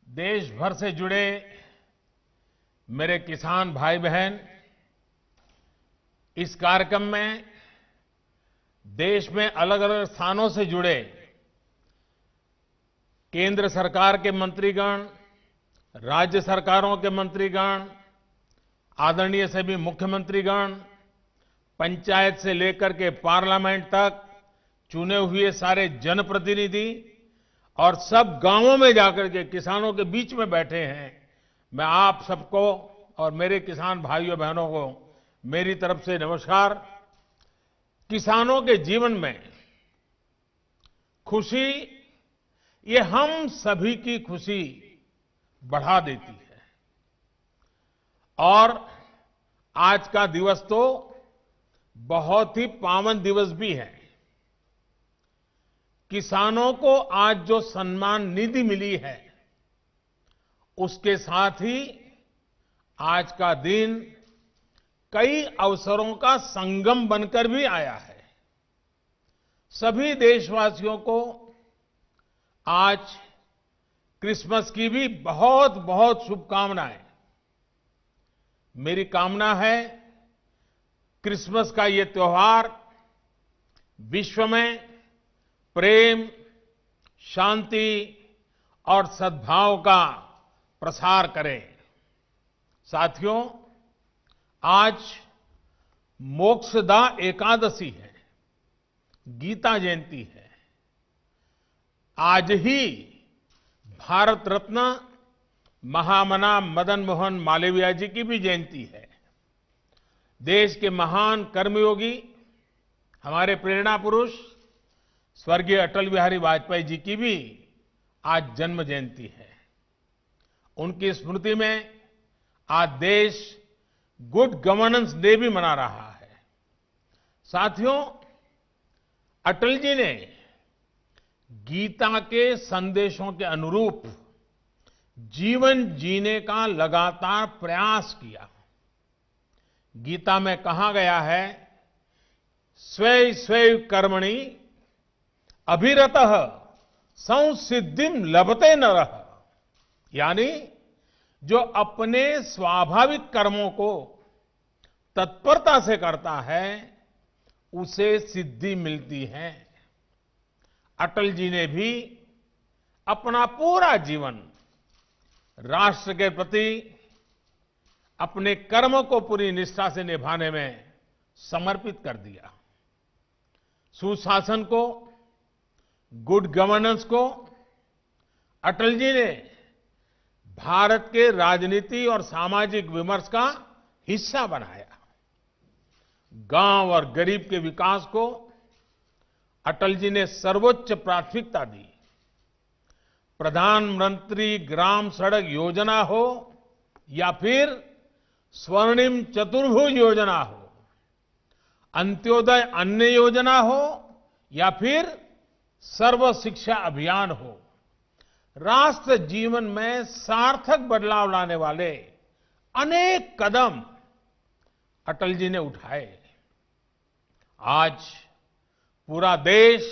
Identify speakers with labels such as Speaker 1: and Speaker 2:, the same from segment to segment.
Speaker 1: देश भर से जुड़े मेरे किसान भाई बहन, इस कार्यक्रम में देश में अलग अलग स्थानों से जुड़े केंद्र सरकार के मंत्रीगण, राज्य सरकारों के मंत्रीगण, आदरणीय सभी मुख्यमंत्रीगण, पंचायत से लेकर के पार्लियामेंट तक चुने हुए सारे जनप्रतिनिधि और सब गांवों में जाकर के किसानों के बीच में बैठे हैं। मैं आप सबको और मेरे किसान भाइयों बहनों को मेरी तरफ से नमस्कार। किसानों के जीवन में खुशी, ये हम सभी की खुशी बढ़ा देती है। और आज का दिवस तो बहुत ही पावन दिवस भी है। किसानों को आज जो सम्मान निधि मिली है, उसके साथ ही आज का दिन कई अवसरों का संगम बनकर भी आया है। सभी देशवासियों को आज क्रिसमस की भी बहुत बहुत शुभकामनाएं। मेरी कामना है क्रिसमस का ये त्योहार विश्व में प्रेम, शांति और सद्भाव का प्रसार करे। साथियों, आज मोक्षदा एकादशी है, गीता जयंती है। आज ही भारत रत्न महामना मदन मोहन मालवीय जी की भी जयंती है। देश के महान कर्मयोगी, हमारे प्रेरणा पुरुष स्वर्गीय अटल बिहारी वाजपेयी जी की भी आज जन्म जयंती है। उनकी स्मृति में आज देश गुड गवर्नेंस डे भी मना रहा है। साथियों, अटल जी ने गीता के संदेशों के अनुरूप जीवन जीने का लगातार प्रयास किया। गीता में कहा गया है, स्वे स्वे कर्मणि अभिरतः संसिद्धिम लभते नरः, यानी जो अपने स्वाभाविक कर्मों को तत्परता से करता है, उसे सिद्धि मिलती है। अटल जी ने भी अपना पूरा जीवन राष्ट्र के प्रति अपने कर्म को पूरी निष्ठा से निभाने में समर्पित कर दिया। सुशासन को, गुड गवर्नेंस को अटल जी ने भारत के राजनीति और सामाजिक विमर्श का हिस्सा बनाया। गांव और गरीब के विकास को अटल जी ने सर्वोच्च प्राथमिकता दी। प्रधानमंत्री ग्राम सड़क योजना हो या फिर स्वर्णिम चतुर्भुज योजना हो, अंत्योदय अन्न योजना हो या फिर सर्व शिक्षा अभियान हो, राष्ट्र जीवन में सार्थक बदलाव लाने वाले अनेक कदम अटल जी ने उठाए। आज पूरा देश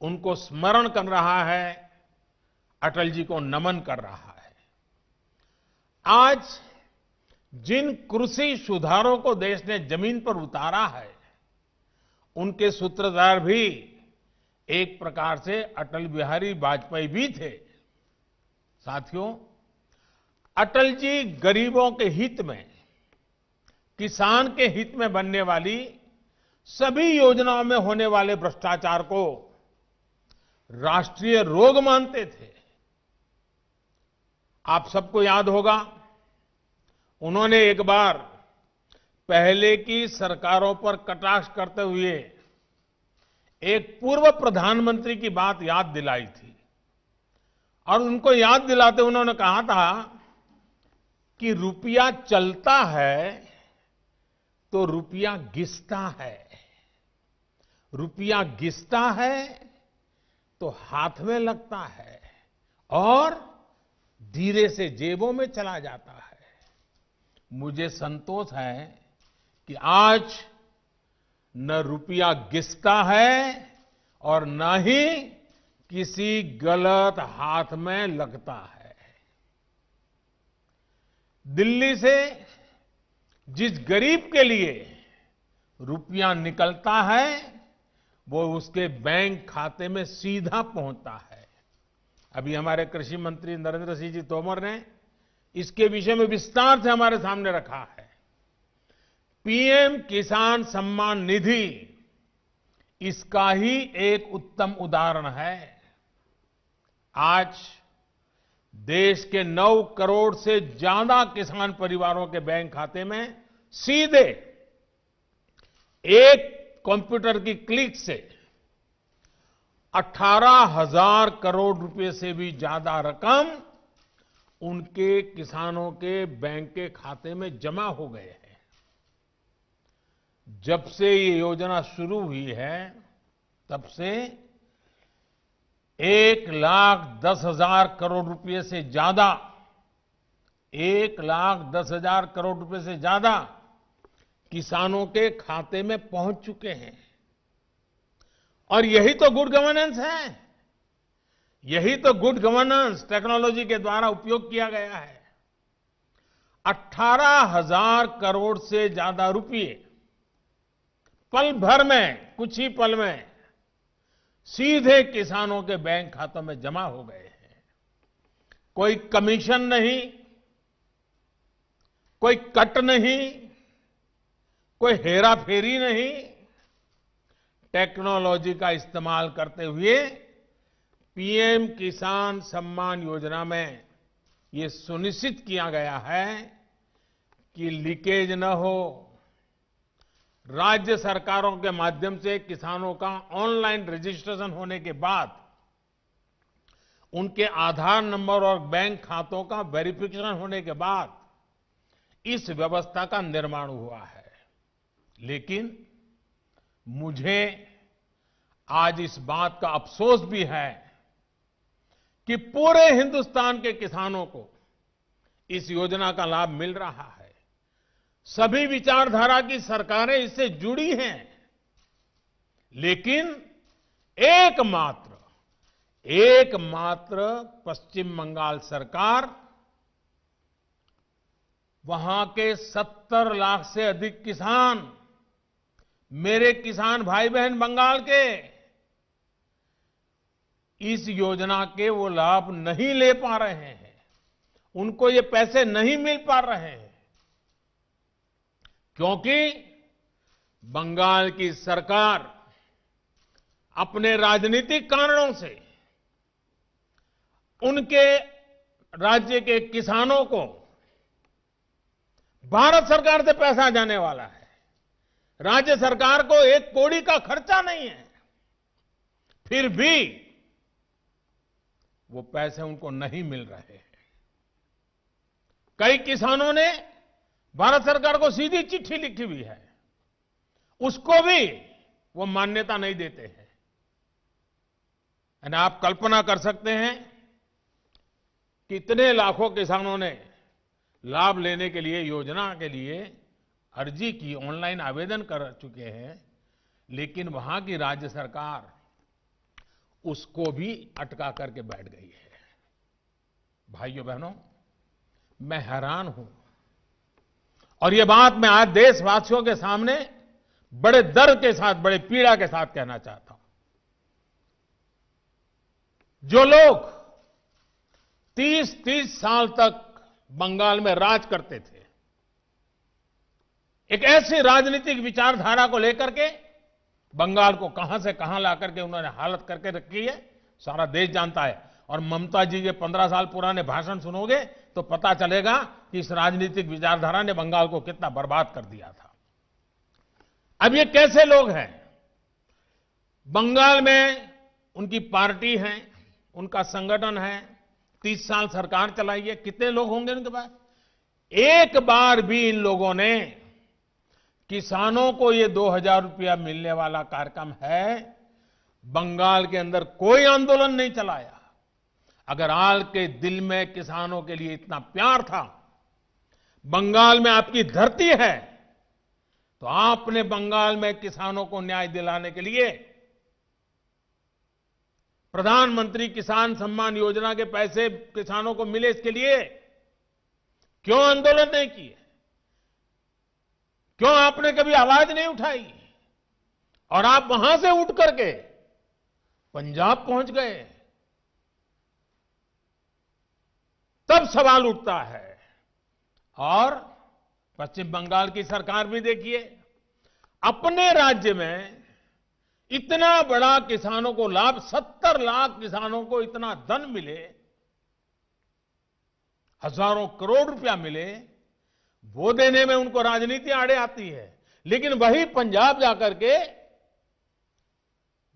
Speaker 1: उनको स्मरण कर रहा है, अटल जी को नमन कर रहा है। आज जिन कृषि सुधारों को देश ने जमीन पर उतारा है, उनके सूत्रधार भी एक प्रकार से अटल बिहारी वाजपेयी भी थे। साथियों, अटल जी गरीबों के हित में, किसान के हित में बनने वाली सभी योजनाओं में होने वाले भ्रष्टाचार को राष्ट्रीय रोग मानते थे। आप सबको याद होगा, उन्होंने एक बार पहले की सरकारों पर कटाक्ष करते हुए एक पूर्व प्रधानमंत्री की बात याद दिलाई थी। और उनको याद दिलाते उन्होंने कहा था कि रुपया चलता है तो रुपया घिसता है, रुपया घिसता है तो हाथ में लगता है और धीरे से जेबों में चला जाता है। मुझे संतोष है कि आज न रुपया घिसता है और न ही किसी गलत हाथ में लगता है। दिल्ली से जिस गरीब के लिए रुपया निकलता है वो उसके बैंक खाते में सीधा पहुंचता है। अभी हमारे कृषि मंत्री नरेंद्र सिंह जी तोमर ने इसके विषय में विस्तार से हमारे सामने रखा है। पीएम किसान सम्मान निधि इसका ही एक उत्तम उदाहरण है। आज देश के 9 करोड़ से ज्यादा किसान परिवारों के बैंक खाते में सीधे एक कंप्यूटर की क्लिक से 18,000 करोड़ रुपए से भी ज्यादा रकम उनके किसानों के बैंक के खाते में जमा हो गए हैं। जब से ये योजना शुरू हुई है तब से 1,10,000 करोड़ रुपए से ज्यादा 1,10,000 करोड़ रुपए से ज्यादा किसानों के खाते में पहुंच चुके हैं। और यही तो गुड गवर्नेंस है, यही तो गुड गवर्नेंस टेक्नोलॉजी के द्वारा उपयोग किया गया है। 18,000 करोड़ से ज्यादा रुपए पल भर में, कुछ ही पल में सीधे किसानों के बैंक खातों में जमा हो गए हैं। कोई कमीशन नहीं, कोई कट नहीं, कोई हेराफेरी नहीं। टेक्नोलॉजी का इस्तेमाल करते हुए पीएम किसान सम्मान योजना में ये सुनिश्चित किया गया है कि लीकेज न हो। राज्य सरकारों के माध्यम से किसानों का ऑनलाइन रजिस्ट्रेशन होने के बाद उनके आधार नंबर और बैंक खातों का वेरिफिकेशन होने के बाद इस व्यवस्था का निर्माण हुआ है। लेकिन मुझे आज इस बात का अफसोस भी है कि पूरे हिंदुस्तान के किसानों को इस योजना का लाभ मिल रहा है। सभी विचारधारा की सरकारें इससे जुड़ी हैं, लेकिन एकमात्र पश्चिम बंगाल सरकार, वहां के 70 लाख से अधिक किसान, मेरे किसान भाई बहन बंगाल के, इस योजना के वो लाभ नहीं ले पा रहे हैं, उनको ये पैसे नहीं मिल पा रहे हैं, क्योंकि बंगाल की सरकार अपने राजनीतिक कारणों से उनके राज्य के किसानों को भारत सरकार से पैसा जाने वाला है, राज्य सरकार को 1 कौड़ी का खर्चा नहीं है, फिर भी वो पैसे उनको नहीं मिल रहे हैं। कई किसानों ने भारत सरकार को सीधी चिट्ठी लिखी हुई है, उसको भी वो मान्यता नहीं देते हैं। यानी आप कल्पना कर सकते हैं कितने लाखों किसानों ने लाभ लेने के लिए, योजना के लिए अर्जी की, ऑनलाइन आवेदन कर चुके हैं, लेकिन वहां की राज्य सरकार उसको भी अटका करके बैठ गई है। भाइयों बहनों, मैं हैरान हूं और ये बात मैं आज देशवासियों के सामने बड़े दर्द के साथ, बड़े पीड़ा के साथ कहना चाहता हूं। जो लोग 30-30 साल तक बंगाल में राज करते थे, एक ऐसी राजनीतिक विचारधारा को लेकर के बंगाल को कहां से कहां लाकर के उन्होंने हालत करके रखी है, सारा देश जानता है। और ममता जी के 15 साल पुराने भाषण सुनोगे तो पता चलेगा कि इस राजनीतिक विचारधारा ने बंगाल को कितना बर्बाद कर दिया था। अब ये कैसे लोग हैं? बंगाल में उनकी पार्टी है, उनका संगठन है, 30 साल सरकार चलाई है, कितने लोग होंगे उनके पास? एक बार भी इन लोगों ने किसानों को ये 2,000 रुपया मिलने वाला कार्यक्रम है, बंगाल के अंदर कोई आंदोलन नहीं चलाया। अगर आल के दिल में किसानों के लिए इतना प्यार था, बंगाल में आपकी धरती है, तो आपने बंगाल में किसानों को न्याय दिलाने के लिए प्रधानमंत्री किसान सम्मान योजना के पैसे किसानों को मिले, इसके लिए क्यों आंदोलन नहीं किए? क्यों आपने कभी आवाज नहीं उठाई? और आप वहां से उठ करके पंजाब पहुंच गए। तब सवाल उठता है। और पश्चिम बंगाल की सरकार भी देखिए, अपने राज्य में इतना बड़ा किसानों को लाभ, 70 लाख किसानों को इतना धन मिले, हजारों करोड़ रुपया मिले, वो देने में उनको राजनीति आड़े आती है। लेकिन वही पंजाब जाकर के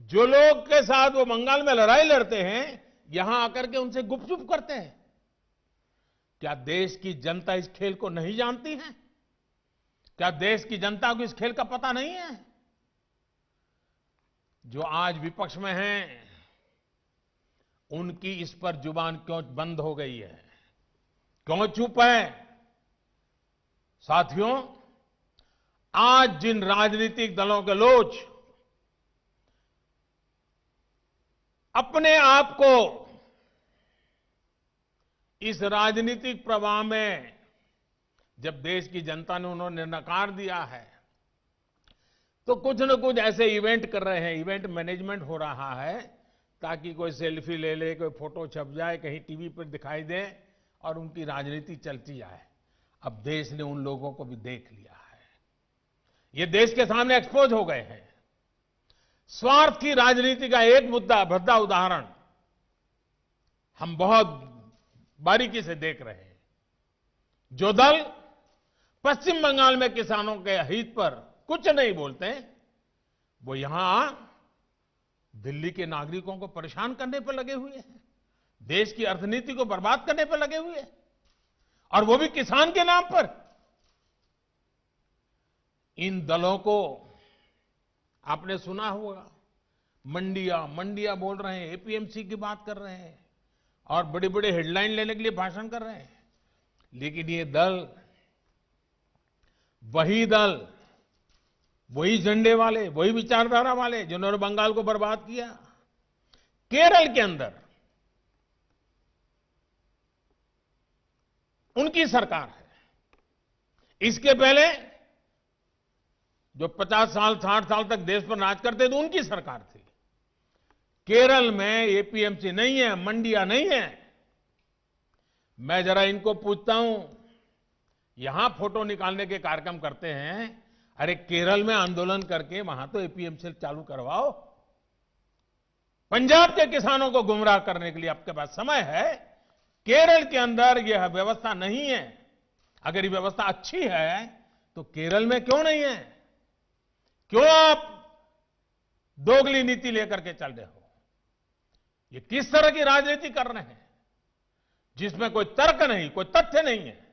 Speaker 1: जो लोग के साथ वो बंगाल में लड़ाई लड़ते हैं, यहां आकर के उनसे गुपचुप करते हैं। क्या देश की जनता इस खेल को नहीं जानती है? क्या देश की जनता को इस खेल का पता नहीं है? जो आज विपक्ष में हैं, उनकी इस पर जुबान क्यों बंद हो गई है? क्यों चुप है? साथियों, आज जिन राजनीतिक दलों के लोग अपने आप को इस राजनीतिक प्रवाह में, जब देश की जनता ने उन्होंने नकार दिया है, तो कुछ न कुछ ऐसे इवेंट कर रहे हैं, इवेंट मैनेजमेंट हो रहा है, ताकि कोई सेल्फी ले ले, कोई फोटो छप जाए, कहीं टीवी पर दिखाई दे और उनकी राजनीति चलती जाए। अब देश ने उन लोगों को भी देख लिया है। ये देश के सामने एक्सपोज हो गए हैं। स्वार्थ की राजनीति का एक भद्दा उदाहरण हम बहुत बारीकी से देख रहे हैं। जो दल पश्चिम बंगाल में किसानों के हित पर कुछ नहीं बोलते, वो यहां दिल्ली के नागरिकों को परेशान करने पर लगे हुए हैं, देश की अर्थनीति को बर्बाद करने पर लगे हुए हैं, और वो भी किसान के नाम पर। इन दलों को आपने सुना होगा, मंडिया बोल रहे हैं, एपीएमसी की बात कर रहे हैं और बड़ी बड़ी हेडलाइन लेने के लिए भाषण कर रहे हैं। लेकिन ये दल, वही झंडे वाले, वही विचारधारा वाले जिन्होंने बंगाल को बर्बाद किया। केरल के अंदर उनकी सरकार है। इसके पहले जो 50 साल 60 साल तक देश पर राज करते थे, उनकी सरकार थी। केरल में एपीएमसी नहीं है, मंडियां नहीं है। मैं जरा इनको पूछता हूं, यहां फोटो निकालने के कार्यक्रम करते हैं, अरे केरल में आंदोलन करके वहां तो एपीएमसी चालू करवाओ। पंजाब के किसानों को गुमराह करने के लिए आपके पास समय है। केरल के अंदर यह व्यवस्था नहीं है। अगर ये व्यवस्था अच्छी है तो केरल में क्यों नहीं है? क्यों आप दोगली नीति लेकर के चल रहे हो? ये किस तरह की राजनीति कर रहे हैं जिसमें कोई तर्क नहीं, कोई तथ्य नहीं है?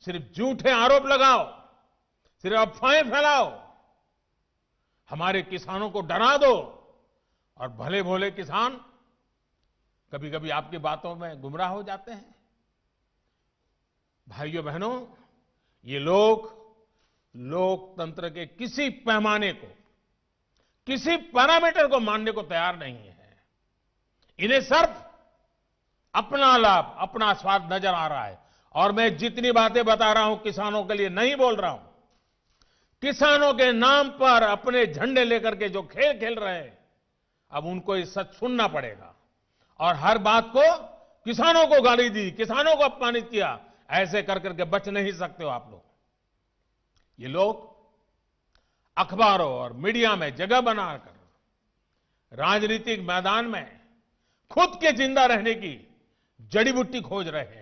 Speaker 1: सिर्फ झूठे आरोप लगाओ, सिर्फ अफवाहें फैलाओ, हमारे किसानों को डरा दो, और भले भोले किसान कभी कभी आपकी बातों में गुमराह हो जाते हैं। भाइयों बहनों, ये लोग लोकतंत्र के किसी पैमाने को, किसी पैरामीटर को मानने को तैयार नहीं है। इन्हें सिर्फ अपना लाभ, अपना स्वार्थ नजर आ रहा है। और मैं जितनी बातें बता रहा हूं किसानों के लिए नहीं बोल रहा हूं। किसानों के नाम पर अपने झंडे लेकर के जो खेल खेल रहे हैं, अब उनको ये सच सुनना पड़ेगा। और हर बात को किसानों को गाली दी, किसानों को अपमानित किया, ऐसे कर करके बच नहीं सकते हो आप लोग। ये लोग अखबारों और मीडिया में जगह बनाकर राजनीतिक मैदान में खुद के जिंदा रहने की जड़ी बूटी खोज रहे हैं।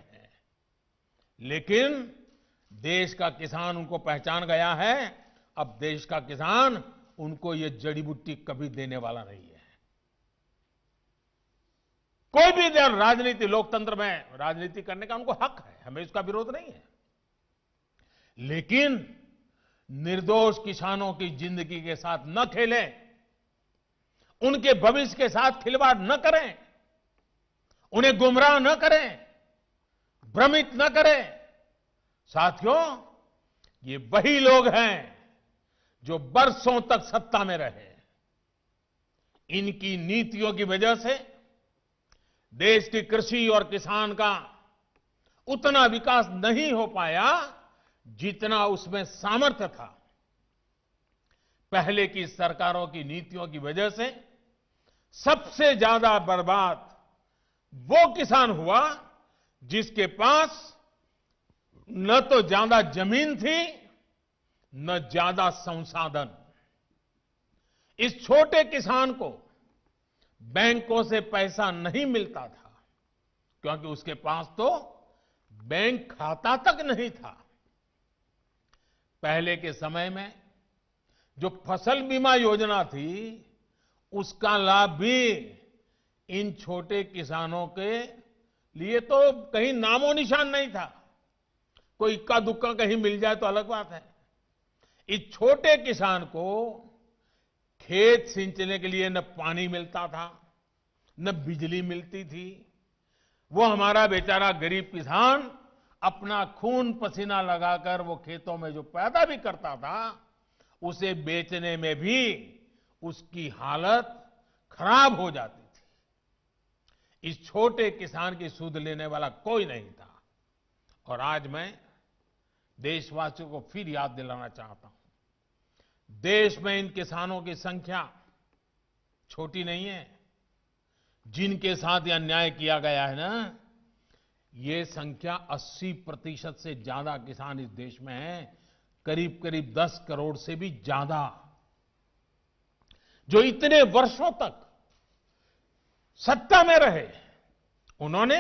Speaker 1: लेकिन देश का किसान उनको पहचान गया है। अब देश का किसान उनको ये जड़ी बूटी कभी देने वाला नहीं है। कोई भी राजनीति, लोकतंत्र में राजनीति करने का उनको हक है, हमें इसका विरोध नहीं है। लेकिन निर्दोष किसानों की जिंदगी के साथ न खेलें, उनके भविष्य के साथ खिलवाड़ न करें, उन्हें गुमराह न करें, भ्रमित न करें। साथियों, ये वही लोग हैं जो बरसों तक सत्ता में रहे। इनकी नीतियों की वजह से देश की कृषि और किसान का उतना विकास नहीं हो पाया जितना उसमें सामर्थ्य था। पहले की सरकारों की नीतियों की वजह से सबसे ज्यादा बर्बाद वो किसान हुआ जिसके पास न तो ज्यादा जमीन थी न ज्यादा संसाधन। इस छोटे किसान को बैंकों से पैसा नहीं मिलता था क्योंकि उसके पास तो बैंक खाता तक नहीं था। पहले के समय में जो फसल बीमा योजना थी उसका लाभ भी इन छोटे किसानों के लिए तो कहीं नामो निशान नहीं था। कोई इक्का दुक्का कहीं मिल जाए तो अलग बात है। इस छोटे किसान को खेत सिंचने के लिए न पानी मिलता था न बिजली मिलती थी। वो हमारा बेचारा गरीब किसान अपना खून पसीना लगाकर वो खेतों में जो पैदा भी करता था उसे बेचने में भी उसकी हालत खराब हो जाती थी। इस छोटे किसान की सुध लेने वाला कोई नहीं था। और आज मैं देशवासियों को फिर याद दिलाना चाहता हूं, देश में इन किसानों की संख्या छोटी नहीं है। जिनके साथ यह अन्याय किया गया है ना, ये संख्या 80% से ज्यादा किसान इस देश में हैं, करीब करीब 10 करोड़ से भी ज्यादा, जो इतने वर्षों तक सत्ता में रहे। उन्होंने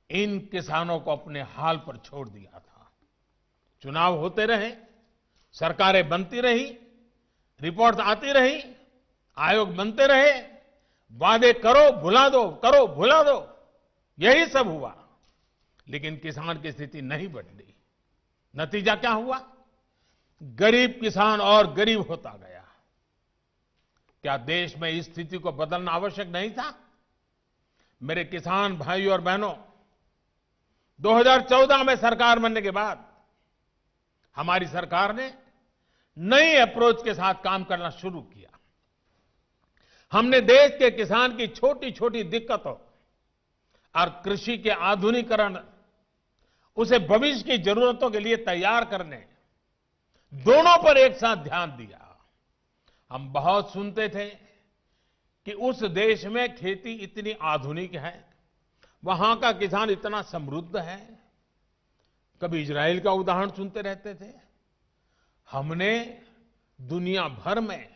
Speaker 1: इन किसानों को अपने हाल पर छोड़ दिया था। चुनाव होते रहे, सरकारें बनती रही, रिपोर्ट्स आती रही, आयोग बनते रहे, वादे करो भुला दो, करो भुला दो, यही सब हुआ। लेकिन किसान की स्थिति नहीं बदली। नतीजा क्या हुआ? गरीब किसान और गरीब होता गया। क्या देश में इस स्थिति को बदलना आवश्यक नहीं था? मेरे किसान भाइयों और बहनों, 2014 में सरकार बनने के बाद हमारी सरकार ने नई अप्रोच के साथ काम करना शुरू किया। हमने देश के किसान की छोटी छोटी दिक्कतों और कृषि के आधुनिकीकरण, उसे भविष्य की जरूरतों के लिए तैयार करने, दोनों पर एक साथ ध्यान दिया। हम बहुत सुनते थे कि उस देश में खेती इतनी आधुनिक है, वहां का किसान इतना समृद्ध है। कभी इजराइल का उदाहरण सुनते रहते थे। हमने दुनिया भर में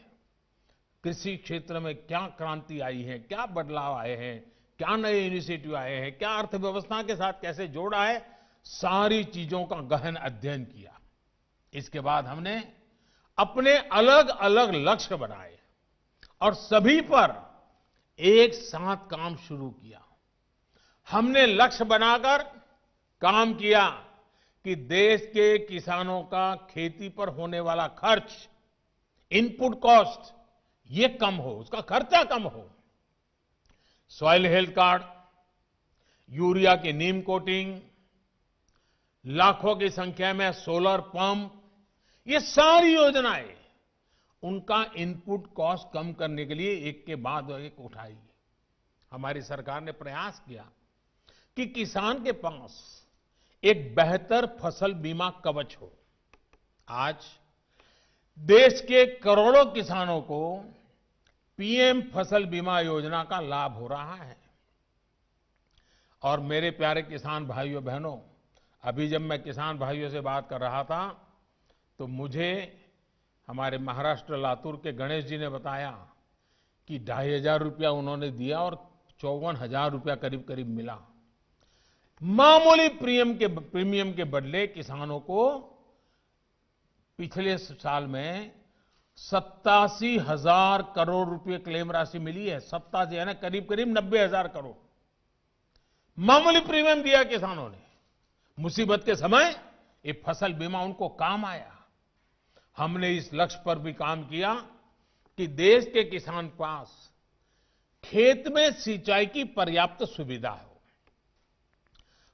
Speaker 1: कृषि क्षेत्र में क्या क्रांति आई है, क्या बदलाव आए हैं, क्या नए इनिशिएटिव आए हैं, क्या अर्थव्यवस्था के साथ कैसे जोड़ा है, सारी चीजों का गहन अध्ययन किया। इसके बाद हमने अपने अलग अलग लक्ष्य बनाए और सभी पर एक साथ काम शुरू किया। हमने लक्ष्य बनाकर काम किया कि देश के किसानों का खेती पर होने वाला खर्च, इनपुट कॉस्ट, ये कम हो, उसका खर्चा कम हो। सॉइल हेल्थ कार्ड, यूरिया की नीम कोटिंग, लाखों की संख्या में सोलर पंप, ये सारी योजनाएं उनका इनपुट कॉस्ट कम करने के लिए एक के बाद एक उठाई। हमारी सरकार ने प्रयास किया कि किसान के पास एक बेहतर फसल बीमा कवच हो। आज देश के करोड़ों किसानों को पीएम फसल बीमा योजना का लाभ हो रहा है। और मेरे प्यारे किसान भाइयों बहनों, अभी जब मैं किसान भाइयों से बात कर रहा था तो मुझे हमारे महाराष्ट्र लातूर के गणेश जी ने बताया कि 2,500 रुपया उन्होंने दिया और 54,000 रुपया करीब करीब मिला। मामूली प्रीमियम के बदले किसानों को पिछले साल में 87,000 करोड़ रुपए क्लेम राशि मिली है। 87 यानी करीब करीब 90,000 करोड़ मामूली प्रीमियम दिया किसानों ने। मुसीबत के समय ये फसल बीमा उनको काम आया। हमने इस लक्ष्य पर भी काम किया कि देश के किसान पास खेत में सिंचाई की पर्याप्त सुविधा हो।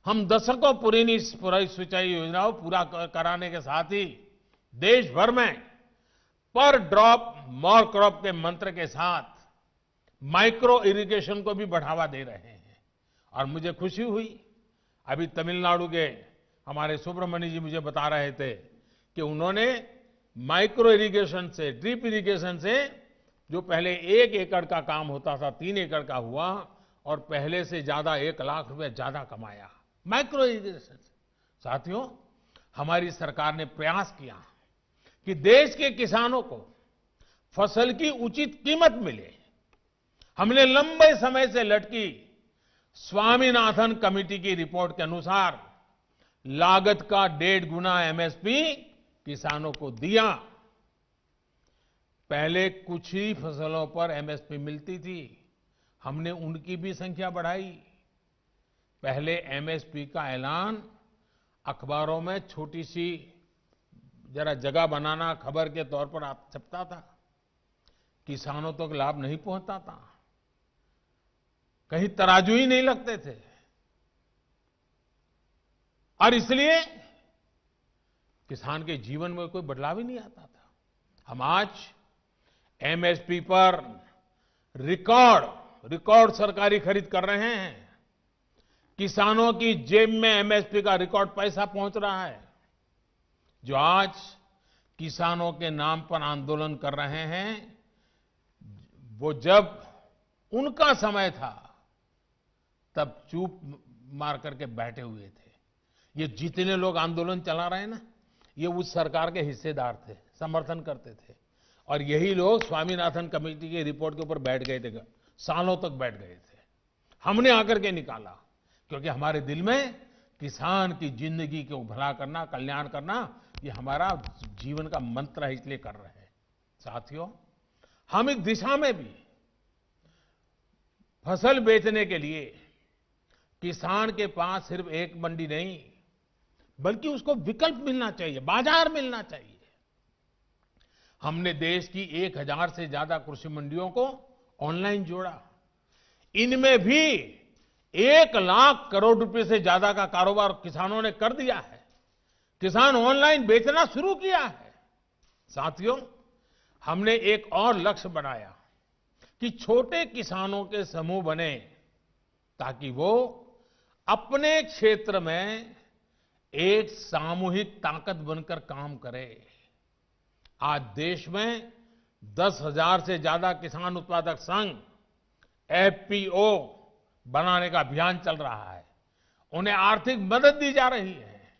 Speaker 1: हम दशकों पुरानी सिंचाई योजनाओं पूरा कराने के साथ ही देश भर में पर ड्रॉप मोर क्रॉप के मंत्र के साथ माइक्रो इरिगेशन को भी बढ़ावा दे रहे हैं। और मुझे खुशी हुई, अभी तमिलनाडु के हमारे सुब्रमण्य जी मुझे बता रहे थे कि उन्होंने माइक्रो इरिगेशन से, ड्रिप इरिगेशन से, जो पहले 1 एकड़ का काम होता था 3 एकड़ का हुआ और पहले से ज्यादा 1 लाख रुपए ज्यादा कमाया माइक्रो इरिगेशन से। साथियों, हमारी सरकार ने प्रयास किया कि देश के किसानों को फसल की उचित कीमत मिले। हमने लंबे समय से लटकी स्वामीनाथन कमेटी की रिपोर्ट के अनुसार लागत का 1.5 गुना एमएसपी किसानों को दिया। पहले कुछ ही फसलों पर एमएसपी मिलती थी, हमने उनकी भी संख्या बढ़ाई। पहले एमएसपी का ऐलान अखबारों में छोटी सी जरा जगह बनाना खबर के तौर पर छपता था, किसानों तक लाभ नहीं पहुंचता था, कहीं तराजू ही नहीं लगते थे। और इसलिए किसान के जीवन में कोई बदलाव ही नहीं आता था। हम आज एमएसपी पर रिकॉर्ड सरकारी खरीद कर रहे हैं। किसानों की जेब में एमएसपी का रिकॉर्ड पैसा पहुंच रहा है। जो आज किसानों के नाम पर आंदोलन कर रहे हैं, वो जब उनका समय था तब चुप मार करके बैठे हुए थे। ये जितने लोग आंदोलन चला रहे हैं ना, ये उस सरकार के हिस्सेदार थे, समर्थन करते थे। और यही लोग स्वामीनाथन कमेटी की रिपोर्ट के ऊपर बैठ गए थे, सालों तक बैठ गए थे। हमने आकर के निकाला, क्योंकि हमारे दिल में किसान की जिंदगी को भला करना, कल्याण करना, ये हमारा जीवन का मंत्र है, इसलिए कर रहे हैं। साथियों, हम एक दिशा में भी फसल बेचने के लिए किसान के पास सिर्फ एक मंडी नहीं, बल्कि उसको विकल्प मिलना चाहिए, बाजार मिलना चाहिए। हमने देश की 1000 से ज्यादा कृषि मंडियों को ऑनलाइन जोड़ा। इनमें भी 1 लाख करोड़ रुपए से ज्यादा का कारोबार किसानों ने कर दिया है। किसान ऑनलाइन बेचना शुरू किया है। साथियों, हमने एक और लक्ष्य बनाया कि छोटे किसानों के समूह बने, ताकि वो अपने क्षेत्र में एक सामूहिक ताकत बनकर काम करे। आज देश में 10,000 से ज्यादा किसान उत्पादक संघ, एफपीओ बनाने का अभियान चल रहा है। उन्हें आर्थिक मदद दी जा रही है।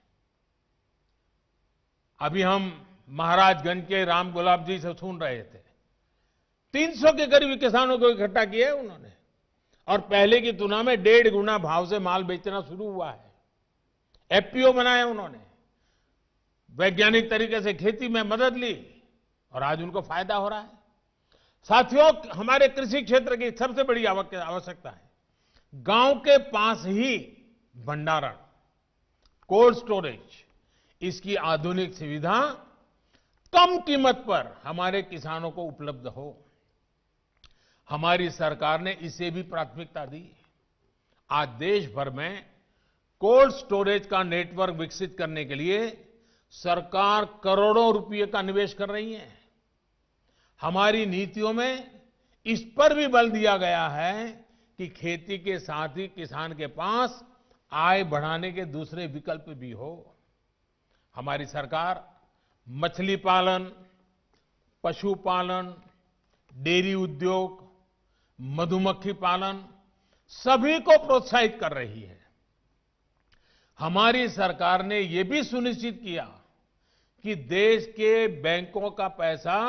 Speaker 1: अभी हम महाराजगंज के राम गुलाब जी से सुन रहे थे, 300 के करीब किसानों को इकट्ठा किया है उन्होंने, और पहले की तुलना में 1.5 गुना भाव से माल बेचना शुरू हुआ है। एफपीओ बनाया उन्होंने, वैज्ञानिक तरीके से खेती में मदद ली, और आज उनको फायदा हो रहा है। साथियों, हमारे कृषि क्षेत्र की सबसे बड़ी आवश्यकता है गांव के पास ही भंडारण, कोल्ड स्टोरेज, इसकी आधुनिक सुविधा कम कीमत पर हमारे किसानों को उपलब्ध हो। हमारी सरकार ने इसे भी प्राथमिकता दी। आज देश भर में कोल्ड स्टोरेज का नेटवर्क विकसित करने के लिए सरकार करोड़ों रुपए का निवेश कर रही है। हमारी नीतियों में इस पर भी बल दिया गया है कि खेती के साथ ही किसान के पास आय बढ़ाने के दूसरे विकल्प भी हो। हमारी सरकार मछली पालन, पशुपालन, डेयरी उद्योग, मधुमक्खी पालन सभी को प्रोत्साहित कर रही है। हमारी सरकार ने यह भी सुनिश्चित किया कि देश के बैंकों का पैसा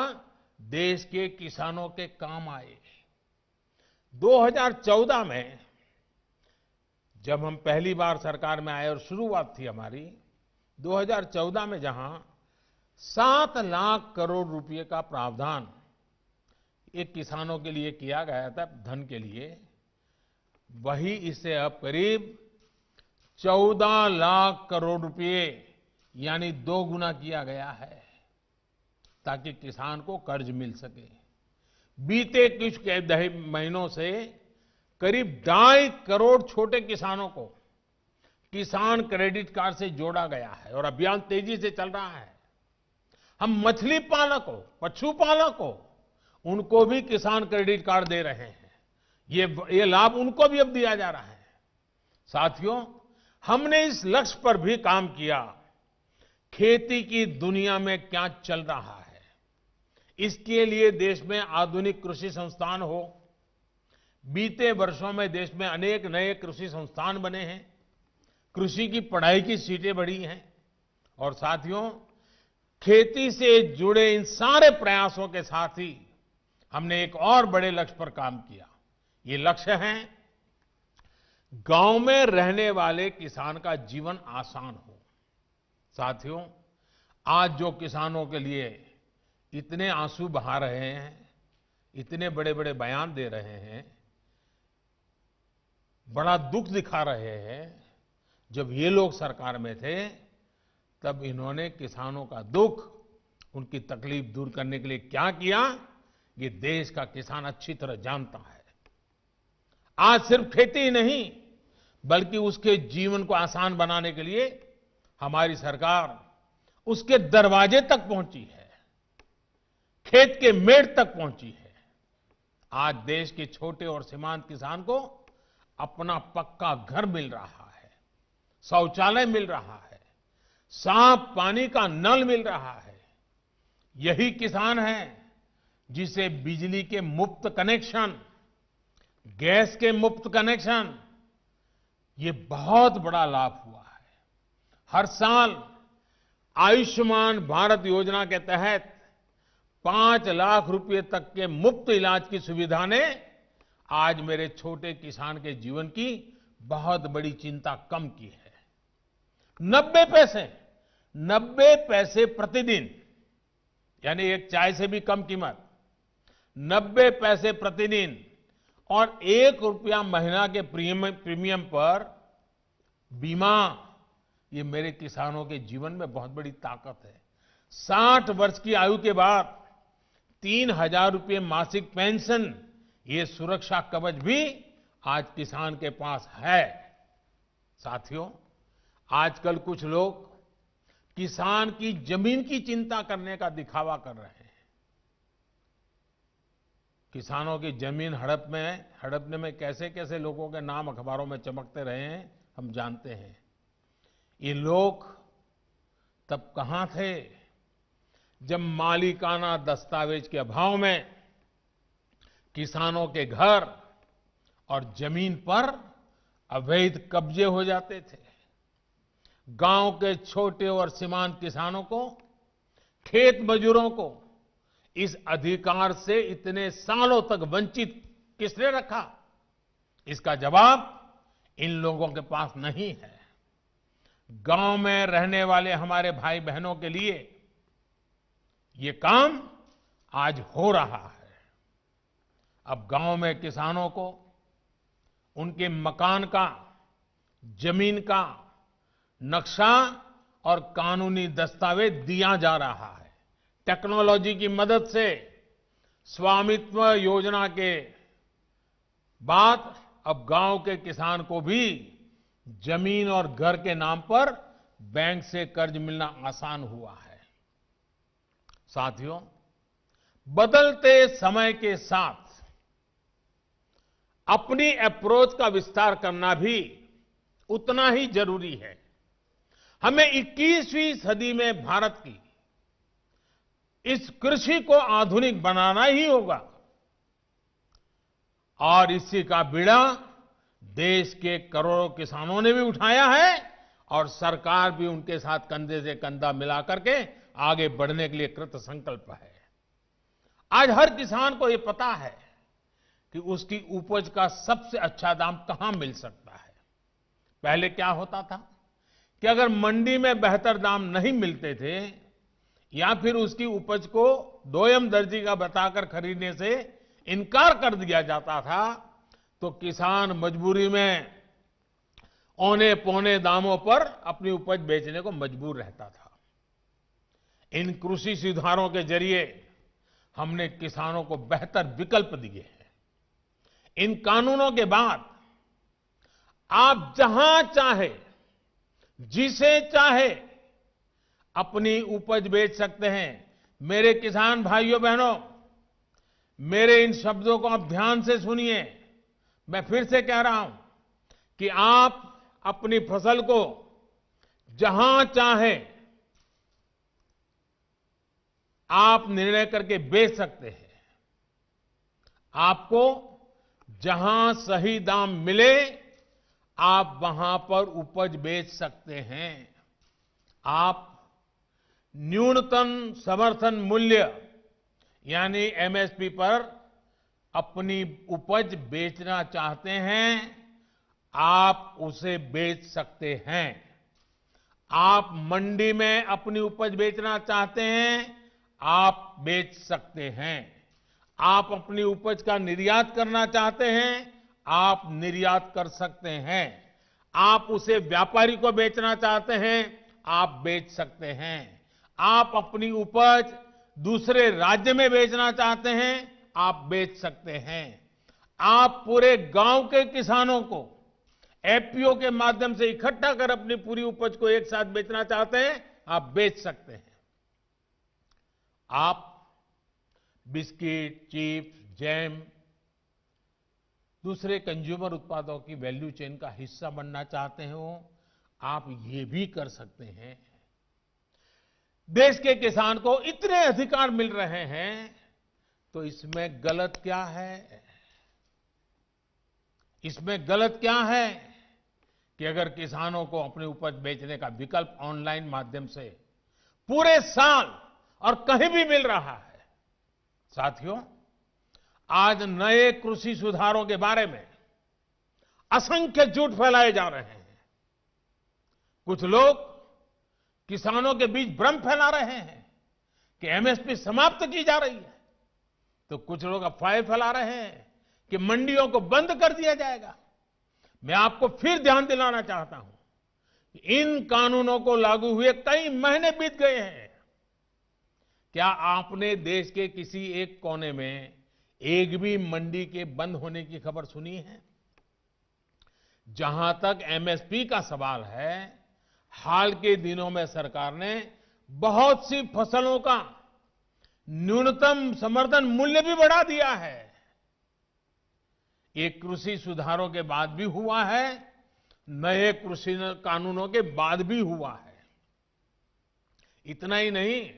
Speaker 1: देश के किसानों के काम आए। 2014 में जब हम पहली बार सरकार में आए और शुरुआत थी हमारी, 2014 में जहां 7 लाख करोड़ रुपए का प्रावधान एक किसानों के लिए किया गया था धन के लिए, वही इसे अब करीब 14 लाख करोड़ रुपए यानी 2 गुना किया गया है, ताकि किसान को कर्ज मिल सके। बीते कुछ महीनों से करीब 2.5 करोड़ छोटे किसानों को किसान क्रेडिट कार्ड से जोड़ा गया है और अभियान तेजी से चल रहा है। हम मछली पालकों, पशुपालकों, उनको भी किसान क्रेडिट कार्ड दे रहे हैं। ये लाभ उनको भी अब दिया जा रहा है। साथियों, हमने इस लक्ष्य पर भी काम किया। खेती की दुनिया में क्या चल रहा है, इसके लिए देश में आधुनिक कृषि संस्थान हो। बीते वर्षों में देश में अनेक नए कृषि संस्थान बने हैं, कृषि की पढ़ाई की सीटें बढ़ी हैं और साथियों, खेती से जुड़े इन सारे प्रयासों के साथ ही हमने एक और बड़े लक्ष्य पर काम किया। ये लक्ष्य है गांव में रहने वाले किसान का जीवन आसान हो। साथियों, आज जो किसानों के लिए इतने आंसू बहा रहे हैं, इतने बड़े बड़े बयान दे रहे हैं, बड़ा दुख दिखा रहे हैं, जब ये लोग सरकार में थे तब इन्होंने किसानों का दुख, उनकी तकलीफ दूर करने के लिए क्या किया, ये देश का किसान अच्छी तरह जानता है। आज सिर्फ खेती ही नहीं, बल्कि उसके जीवन को आसान बनाने के लिए हमारी सरकार उसके दरवाजे तक पहुंची है, खेत के मेड़ तक पहुंची है। आज देश के छोटे और सीमांत किसान को अपना पक्का घर मिल रहा है, शौचालय मिल रहा है, साफ पानी का नल मिल रहा है। यही किसान है जिसे बिजली के मुफ्त कनेक्शन, गैस के मुफ्त कनेक्शन, ये बहुत बड़ा लाभ हुआ है। हर साल आयुष्मान भारत योजना के तहत 5 लाख रुपए तक के मुफ्त इलाज की सुविधा ने आज मेरे छोटे किसान के जीवन की बहुत बड़ी चिंता कम की है। 90 पैसे प्रतिदिन, यानी एक चाय से भी कम कीमत, 90 पैसे प्रतिदिन और 1 रुपया महीना के प्रीमियम पर बीमा, ये मेरे किसानों के जीवन में बहुत बड़ी ताकत है। 60 वर्ष की आयु के बाद 3,000 रुपये मासिक पेंशन, ये सुरक्षा कवच भी आज किसान के पास है। साथियों, आजकल कुछ लोग किसान की जमीन की चिंता करने का दिखावा कर रहे हैं। किसानों की जमीन हड़पने में कैसे कैसे लोगों के नाम अखबारों में चमकते रहे हैं, हम जानते हैं। ये लोग तब कहां थे जब मालिकाना दस्तावेज के अभाव में किसानों के घर और जमीन पर अवैध कब्जे हो जाते थे। गांव के छोटे और सीमांत किसानों को, खेत मजदूरों को इस अधिकार से इतने सालों तक वंचित किसने रखा? इसका जवाब इन लोगों के पास नहीं है। गांव में रहने वाले हमारे भाई बहनों के लिए ये काम आज हो रहा है। अब गांव में किसानों को उनके मकान का, जमीन का नक्शा और कानूनी दस्तावेज दिया जा रहा है। टेक्नोलॉजी की मदद से स्वामित्व योजना के बाद अब गांव के किसान को भी जमीन और घर के नाम पर बैंक से कर्ज मिलना आसान हुआ है। साथियों, बदलते समय के साथ अपनी अप्रोच का विस्तार करना भी उतना ही जरूरी है। हमें 21वीं सदी में भारत की इस कृषि को आधुनिक बनाना ही होगा और इसी का बीड़ा देश के करोड़ों किसानों ने भी उठाया है और सरकार भी उनके साथ कंधे से कंधा मिला करके आगे बढ़ने के लिए कृत संकल्प है। आज हर किसान को यह पता है कि उसकी उपज का सबसे अच्छा दाम कहां मिल सकता है। पहले क्या होता था कि अगर मंडी में बेहतर दाम नहीं मिलते थे या फिर उसकी उपज को दोयम दर्जी का बताकर खरीदने से इनकार कर दिया जाता था, तो किसान मजबूरी में औने पौने दामों पर अपनी उपज बेचने को मजबूर रहता था। इन कृषि सुधारों के जरिए हमने किसानों को बेहतर विकल्प दिए हैं। इन कानूनों के बाद आप जहां चाहे, जिसे चाहे अपनी उपज बेच सकते हैं। मेरे किसान भाइयों बहनों, मेरे इन शब्दों को आप ध्यान से सुनिए। मैं फिर से कह रहा हूं कि आप अपनी फसल को जहां चाहे आप निर्णय करके बेच सकते हैं। आपको जहां सही दाम मिले आप वहां पर उपज बेच सकते हैं। आप न्यूनतम समर्थन मूल्य यानी एमएसपी पर अपनी उपज बेचना चाहते हैं, आप उसे बेच सकते हैं। आप मंडी में अपनी उपज बेचना चाहते हैं, आप बेच सकते हैं। आप अपनी उपज का निर्यात करना चाहते हैं, आप निर्यात कर सकते हैं। आप उसे व्यापारी को बेचना चाहते हैं, आप बेच सकते हैं। आप अपनी उपज दूसरे राज्य में बेचना चाहते हैं, आप बेच सकते हैं। आप पूरे गांव के किसानों को एफपीओ के माध्यम से इकट्ठा कर अपनी पूरी उपज को एक साथ बेचना चाहते हैं, आप बेच सकते हैं। आप बिस्किट, चिप्स, जैम, दूसरे कंज्यूमर उत्पादों की वैल्यू चेन का हिस्सा बनना चाहते हो, आप ये भी कर सकते हैं। देश के किसान को इतने अधिकार मिल रहे हैं, तो इसमें गलत क्या है? इसमें गलत क्या है कि अगर किसानों को अपनी उपज बेचने का विकल्प ऑनलाइन माध्यम से पूरे साल और कहीं भी मिल रहा है। साथियों, आज नए कृषि सुधारों के बारे में असंख्य झूठ फैलाए जा रहे हैं। कुछ लोग किसानों के बीच भ्रम फैला रहे हैं कि एमएसपी समाप्त की जा रही है, तो कुछ लोग अफवाहें फैला रहे हैं कि मंडियों को बंद कर दिया जाएगा। मैं आपको फिर ध्यान दिलाना चाहता हूं कि इन कानूनों को लागू हुए कई महीने बीत गए हैं। क्या आपने देश के किसी एक कोने में एक भी मंडी के बंद होने की खबर सुनी है? जहां तक एमएसपी का सवाल है, हाल के दिनों में सरकार ने बहुत सी फसलों का न्यूनतम समर्थन मूल्य भी बढ़ा दिया है। ये कृषि सुधारों के बाद भी हुआ है, नए कृषि कानूनों के बाद भी हुआ है। इतना ही नहीं,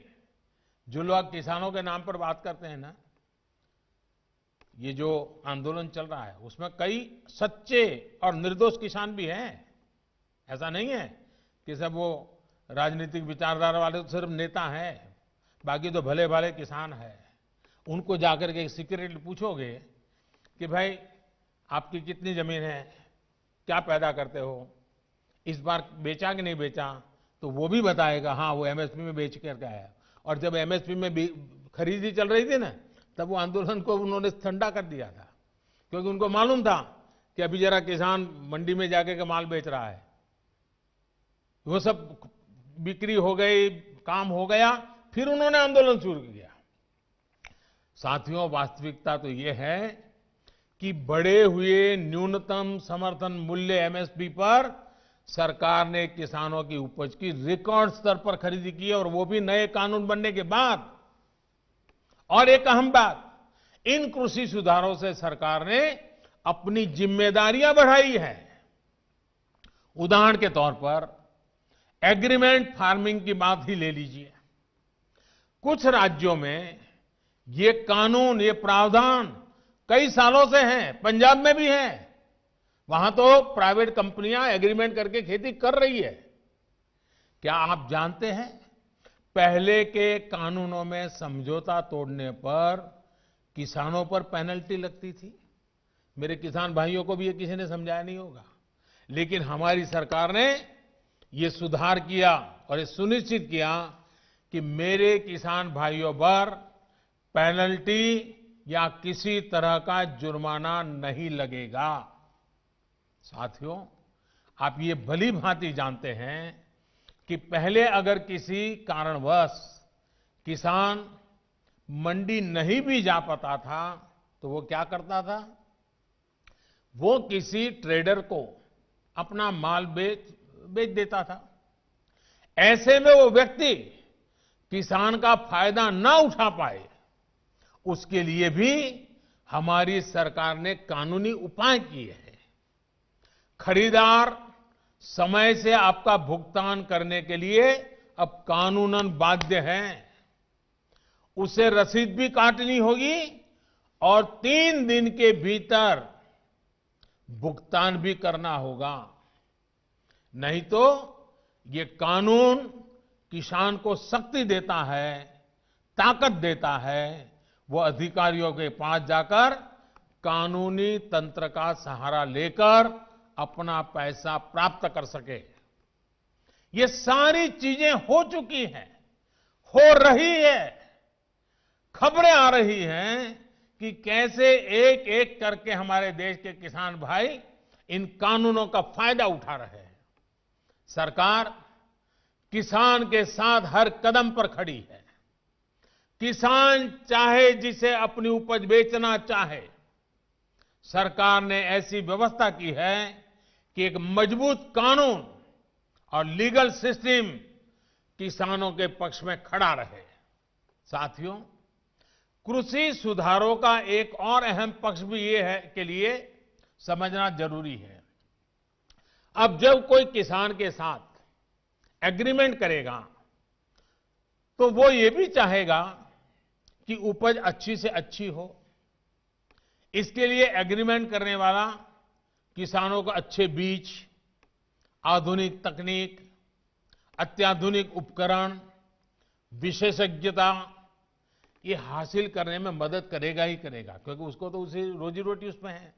Speaker 1: जो लोग किसानों के नाम पर बात करते हैं ना, ये जो आंदोलन चल रहा है उसमें कई सच्चे और निर्दोष किसान भी हैं। ऐसा नहीं है कि सब वो राजनीतिक विचारधारा वाले तो सिर्फ नेता हैं, बाकी तो भले भाले किसान हैं। उनको जाकर के सीक्रेटली पूछोगे कि भाई आपकी कितनी जमीन है, क्या पैदा करते हो, इस बार बेचा कि नहीं बेचा, तो वो भी बताएगा हाँ वो एमएसपी में बेच करके आया। और जब एमएसपी में खरीदी चल रही थी ना, तब वो आंदोलन को उन्होंने ठंडा कर दिया था, क्योंकि उनको मालूम था कि अभी जरा किसान मंडी में जाके के माल बेच रहा है। वो सब बिक्री हो गई, काम हो गया, फिर उन्होंने आंदोलन शुरू किया। साथियों, वास्तविकता तो ये है कि बढ़े हुए न्यूनतम समर्थन मूल्य एमएसपी पर सरकार ने किसानों की उपज की रिकॉर्ड स्तर पर खरीदी की है, और वो भी नए कानून बनने के बाद। और एक अहम बात, इन कृषि सुधारों से सरकार ने अपनी जिम्मेदारियां बढ़ाई है। उदाहरण के तौर पर एग्रीमेंट फार्मिंग की बात ही ले लीजिए। कुछ राज्यों में ये कानून, ये प्रावधान कई सालों से हैं, पंजाब में भी है। वहां तो प्राइवेट कंपनियां एग्रीमेंट करके खेती कर रही है। क्या आप जानते हैं, पहले के कानूनों में समझौता तोड़ने पर किसानों पर पेनल्टी लगती थी। मेरे किसान भाइयों को भी ये किसी ने समझाया नहीं होगा, लेकिन हमारी सरकार ने ये सुधार किया और ये सुनिश्चित किया कि मेरे किसान भाइयों पर पेनल्टी या किसी तरह का जुर्माना नहीं लगेगा। साथियों, आप ये भली भांति जानते हैं कि पहले अगर किसी कारणवश किसान मंडी नहीं भी जा पाता था, तो वो क्या करता था? वो किसी ट्रेडर को अपना माल बेच देता था। ऐसे में वो व्यक्ति किसान का फायदा ना उठा पाए, उसके लिए भी हमारी सरकार ने कानूनी उपाय किए हैं। खरीदार समय से आपका भुगतान करने के लिए अब कानूनन बाध्य हैं। उसे रसीद भी काटनी होगी और 3 दिन के भीतर भुगतान भी करना होगा। नहीं तो ये कानून किसान को शक्ति देता है, ताकत देता है, वो अधिकारियों के पास जाकर कानूनी तंत्र का सहारा लेकर अपना पैसा प्राप्त कर सके। ये सारी चीजें हो चुकी हैं, हो रही है। खबरें आ रही हैं कि कैसे एक एक करके हमारे देश के किसान भाई इन कानूनों का फायदा उठा रहे हैं। सरकार किसान के साथ हर कदम पर खड़ी है। किसान चाहे जिसे अपनी उपज बेचना चाहे, सरकार ने ऐसी व्यवस्था की है कि एक मजबूत कानून और लीगल सिस्टम किसानों के पक्ष में खड़ा रहे। साथियों, कृषि सुधारों का एक और अहम पक्ष भी ये है के लिए समझना जरूरी है। अब जब कोई किसान के साथ एग्रीमेंट करेगा तो वो ये भी चाहेगा कि उपज अच्छी से अच्छी हो। इसके लिए एग्रीमेंट करने वाला किसानों को अच्छे बीज, आधुनिक तकनीक, अत्याधुनिक उपकरण, विशेषज्ञता ये हासिल करने में मदद करेगा ही करेगा, क्योंकि उसको तो उसी रोजी रोटी उसमें है।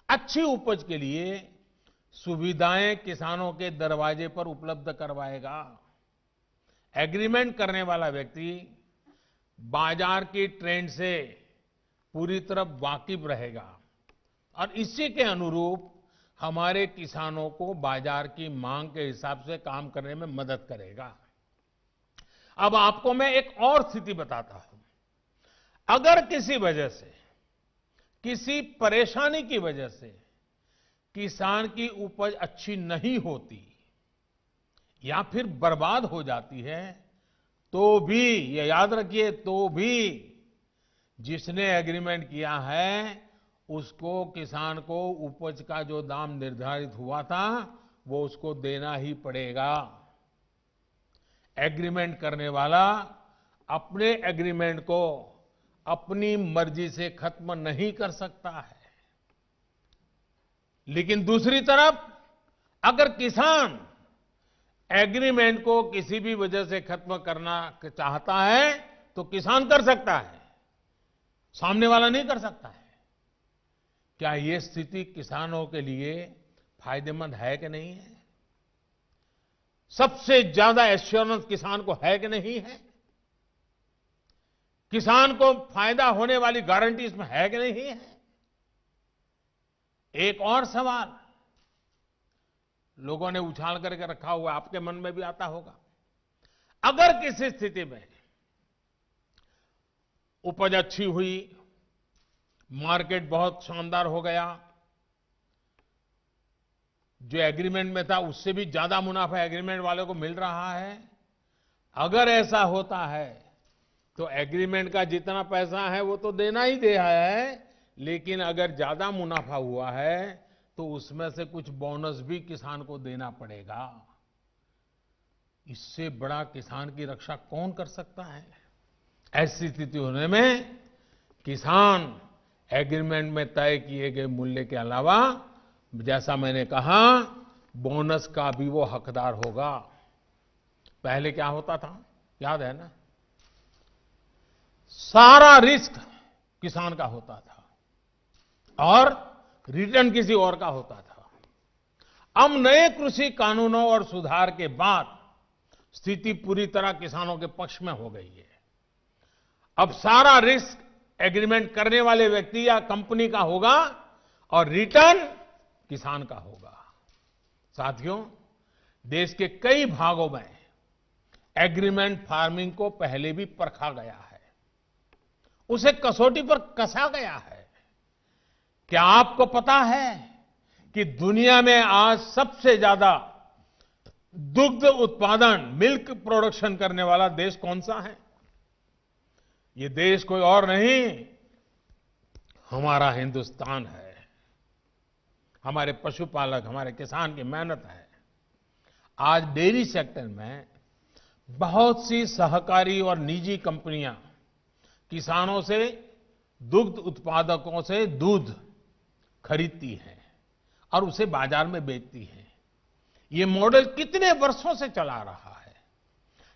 Speaker 1: अच्छी उपज के लिए सुविधाएं किसानों के दरवाजे पर उपलब्ध करवाएगा। एग्रीमेंट करने वाला व्यक्ति बाजार की ट्रेंड से पूरी तरह वाकिफ रहेगा और इसी के अनुरूप हमारे किसानों को बाजार की मांग के हिसाब से काम करने में मदद करेगा। अब आपको मैं एक और स्थिति बताता हूं। अगर किसी वजह से, किसी परेशानी की वजह से किसान की उपज अच्छी नहीं होती या फिर बर्बाद हो जाती है, तो भी ये याद रखिए, तो भी जिसने एग्रीमेंट किया है उसको, किसान को उपज का जो दाम निर्धारित हुआ था वो उसको देना ही पड़ेगा। एग्रीमेंट करने वाला अपने एग्रीमेंट को अपनी मर्जी से खत्म नहीं कर सकता है। लेकिन दूसरी तरफ अगर किसान एग्रीमेंट को किसी भी वजह से खत्म करना चाहता है तो किसान कर सकता है, सामने वाला नहीं कर सकता है। क्या ये स्थिति किसानों के लिए फायदेमंद है कि नहीं है? सबसे ज्यादा एश्योरेंस किसान को है कि नहीं है? किसान को फायदा होने वाली गारंटी इसमें है कि नहीं है? एक और सवाल लोगों ने उछाल करके रखा हुआ, आपके मन में भी आता होगा। अगर किसी स्थिति में उपज अच्छी हुई, मार्केट बहुत शानदार हो गया, जो एग्रीमेंट में था उससे भी ज्यादा मुनाफा एग्रीमेंट वाले को मिल रहा है, अगर ऐसा होता है तो एग्रीमेंट का जितना पैसा है वो तो देना ही दे है, लेकिन अगर ज्यादा मुनाफा हुआ है तो उसमें से कुछ बोनस भी किसान को देना पड़ेगा। इससे बड़ा किसान की रक्षा कौन कर सकता है? ऐसी स्थिति होने में किसान एग्रीमेंट में तय किए गए मूल्य के अलावा, जैसा मैंने कहा, बोनस का भी वो हकदार होगा। पहले क्या होता था, याद है ना? सारा रिस्क किसान का होता था और रिटर्न किसी और का होता था। अब नए कृषि कानूनों और सुधार के बाद स्थिति पूरी तरह किसानों के पक्ष में हो गई है। अब सारा रिस्क एग्रीमेंट करने वाले व्यक्ति या कंपनी का होगा और रिटर्न किसान का होगा। साथियों, देश के कई भागों में एग्रीमेंट फार्मिंग को पहले भी परखा गया है, उसे कसौटी पर कसा गया है। क्या आपको पता है कि दुनिया में आज सबसे ज्यादा दुग्ध उत्पादन, मिल्क प्रोडक्शन करने वाला देश कौन सा है? ये देश कोई और नहीं, हमारा हिंदुस्तान है। हमारे पशुपालक, हमारे किसान की मेहनत है। आज डेयरी सेक्टर में बहुत सी सहकारी और निजी कंपनियां किसानों से, दुग्ध उत्पादकों से दूध खरीदती हैं और उसे बाजार में बेचती हैं। ये मॉडल कितने वर्षों से चला रहा है।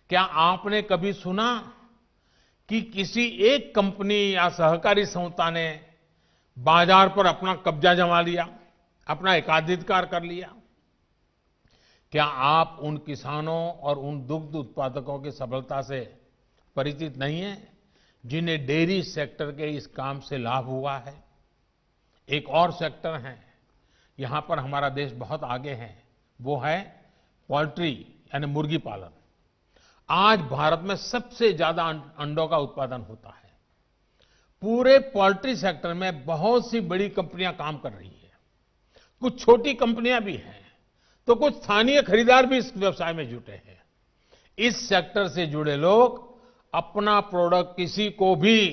Speaker 1: क्या आपने कभी सुना कि किसी एक कंपनी या सहकारी संस्था ने बाजार पर अपना कब्जा जमा लिया, अपना एकाधिकार कर लिया? क्या आप उन किसानों और उन दुग्ध उत्पादकों की सफलता से परिचित नहीं हैं जिन्हें डेयरी सेक्टर के इस काम से लाभ हुआ है? एक और सेक्टर है, यहां पर हमारा देश बहुत आगे है, वो है पोल्ट्री यानी मुर्गी पालन। आज भारत में सबसे ज्यादा अंडों का उत्पादन होता है। पूरे पोल्ट्री सेक्टर में बहुत सी बड़ी कंपनियां काम कर रही है, कुछ छोटी कंपनियां भी हैं, तो कुछ स्थानीय खरीदार भी इस व्यवसाय में जुटे हैं। इस सेक्टर से जुड़े लोग अपना प्रोडक्ट किसी को भी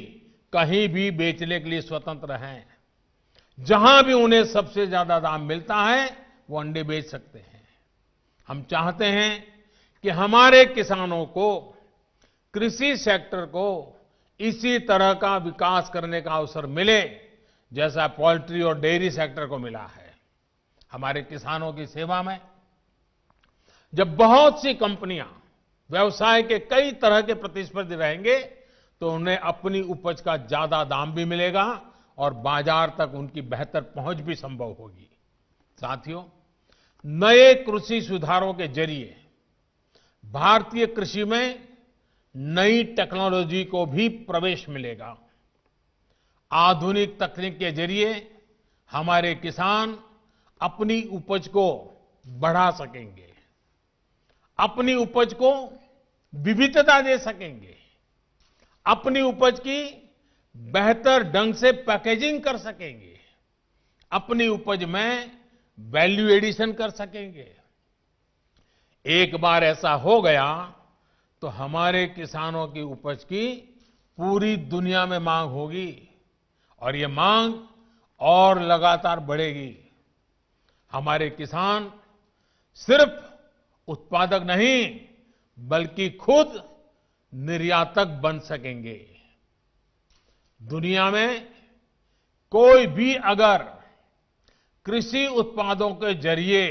Speaker 1: कहीं भी बेचने के लिए स्वतंत्र हैं। जहां भी उन्हें सबसे ज्यादा दाम मिलता है वो अंडे बेच सकते हैं। हम चाहते हैं कि हमारे किसानों को, कृषि सेक्टर को इसी तरह का विकास करने का अवसर मिले जैसा पोल्ट्री और डेयरी सेक्टर को मिला है। हमारे किसानों की सेवा में जब बहुत सी कंपनियां व्यवसाय के कई तरह के प्रतिस्पर्धी रहेंगे तो उन्हें अपनी उपज का ज्यादा दाम भी मिलेगा और बाजार तक उनकी बेहतर पहुंच भी संभव होगी। साथियों, नए कृषि सुधारों के जरिए भारतीय कृषि में नई टेक्नोलॉजी को भी प्रवेश मिलेगा। आधुनिक तकनीक के जरिए हमारे किसान अपनी उपज को बढ़ा सकेंगे, अपनी उपज को विविधता दे सकेंगे, अपनी उपज की बेहतर ढंग से पैकेजिंग कर सकेंगे, अपनी उपज में वैल्यू एडिशन कर सकेंगे। एक बार ऐसा हो गया तो हमारे किसानों की उपज की पूरी दुनिया में मांग होगी और ये मांग और लगातार बढ़ेगी। हमारे किसान सिर्फ उत्पादक नहीं बल्कि खुद निर्यातक बन सकेंगे। दुनिया में कोई भी अगर कृषि उत्पादों के जरिए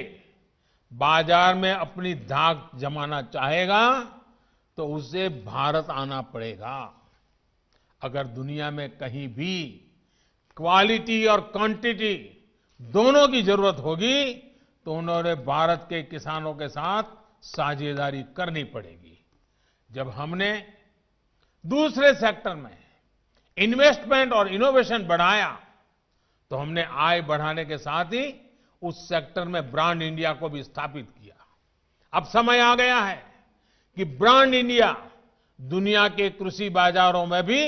Speaker 1: बाजार में अपनी धाक जमाना चाहेगा तो उसे भारत आना पड़ेगा। अगर दुनिया में कहीं भी क्वालिटी और क्वांटिटी दोनों की जरूरत होगी तो उन्होंने भारत के किसानों के साथ साझेदारी करनी पड़ेगी। जब हमने दूसरे सेक्टर में इन्वेस्टमेंट और इनोवेशन बढ़ाया तो हमने आय बढ़ाने के साथ ही उस सेक्टर में ब्रांड इंडिया को भी स्थापित किया। अब समय आ गया है कि ब्रांड इंडिया दुनिया के कृषि बाजारों में भी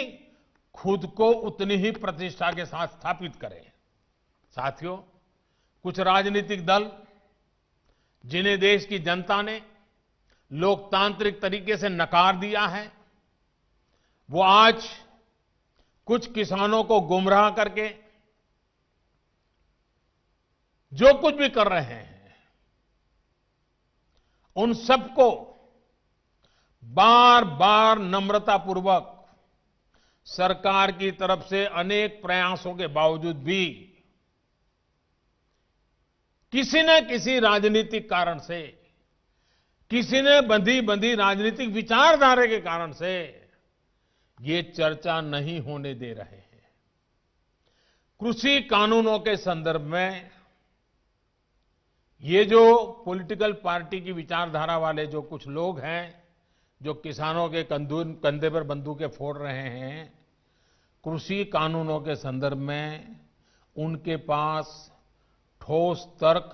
Speaker 1: खुद को उतनी ही प्रतिष्ठा के साथ स्थापित करे। साथियों, कुछ राजनीतिक दल जिन्हें देश की जनता ने लोकतांत्रिक तरीके से नकार दिया है, वो आज कुछ किसानों को गुमराह करके जो कुछ भी कर रहे हैं, उन सबको बार बार नम्रतापूर्वक सरकार की तरफ से अनेक प्रयासों के बावजूद भी किसी न किसी राजनीतिक कारण से, किसी ने बंधी राजनीतिक विचारधारा के कारण से ये चर्चा नहीं होने दे रहे हैं। कृषि कानूनों के संदर्भ में ये जो पॉलिटिकल पार्टी की विचारधारा वाले जो कुछ लोग हैं जो किसानों के कंधे पर बंदूकें फोड़ रहे हैं, कृषि कानूनों के संदर्भ में उनके पास ठोस तर्क